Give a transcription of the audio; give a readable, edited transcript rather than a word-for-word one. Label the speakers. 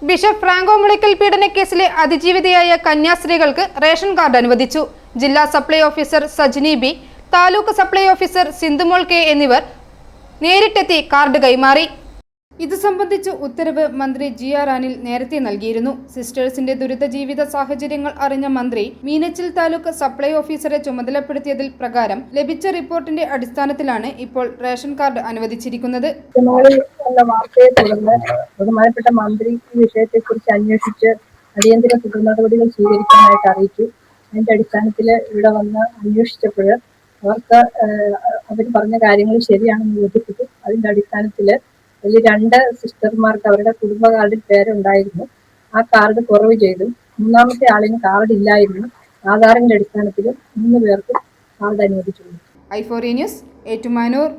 Speaker 1: Bishop Franco Mulakkal പീഡനക്കേസിലെ അതിജീവിതയായ കന്യാസ്ത്രീകൾക്ക് റേഷൻ കാർഡ് അനുവദിച്ചു. ജില്ലാ സപ്ലൈ ഓഫീസർ സജ്നി ബി, താലൂക്ക് സപ്ലൈ ഓഫീസർ സിന്ധുമോൾ കെ എന്നിവർ നേരിട്ടെത്തി കാർഡ് കൈമാറി. ഇത് സംബന്ധിച്ച് ഉത്തരവ് മന്ത്രി GR അനിൽ നേരത്തെ നൽകിയിരുന്നു. സിസ്റ്റേഴ്സിന്റെ ദുരിത ജീവിത സാഹചര്യങ്ങൾ അറിഞ്ഞ മന്ത്രി മീനച്ചിൽ താലൂക്ക് സപ്ലൈ ഓഫീസറെ ചുമതലപ്പെടുത്തിയതിൽ പ്രകാരം ലഭിച്ച റിപ്പോർട്ടിന്റെ അടിസ്ഥാനത്തിലാണ് ഇപ്പോൾ റേഷൻ കാർഡ് അനുവദിച്ചിരിക്കുന്നത്.
Speaker 2: വാർത്തയെ തുടർന്ന് ബഹുമാനപ്പെട്ട മന്ത്രി ഈ വിഷയത്തെക്കുറിച്ച് അന്വേഷിച്ച് അടിയന്തര തുടർ നടപടികൾ സ്വീകരിക്കാനായിട്ട് അറിയിച്ചു. അതിന്റെ അടിസ്ഥാനത്തിൽ ഇവിടെ വന്ന് അന്വേഷിച്ചപ്പോൾ അവർക്ക് അവർ പറഞ്ഞ കാര്യങ്ങൾ ശരിയാണെന്ന് ബോധ്യപ്പെട്ടു. അതിന്റെ അടിസ്ഥാനത്തിൽ അതിൽ 2 സിസ്റ്റർമാർക്ക് അവരുടെ കുടുംബ കാർഡിൽ പേരുണ്ടായിരുന്നു. ആ കാർഡ് കുറവ് ചെയ്തു. 3ാമത്തെ ആളിന് കാർഡ് ഇല്ലായിരുന്നു. ആധാറിന്റെ അടിസ്ഥാനത്തിൽ 3 പേർക്ക് കാർഡ് അനുവദിച്ചു.
Speaker 1: i4 news, Ettumanoor.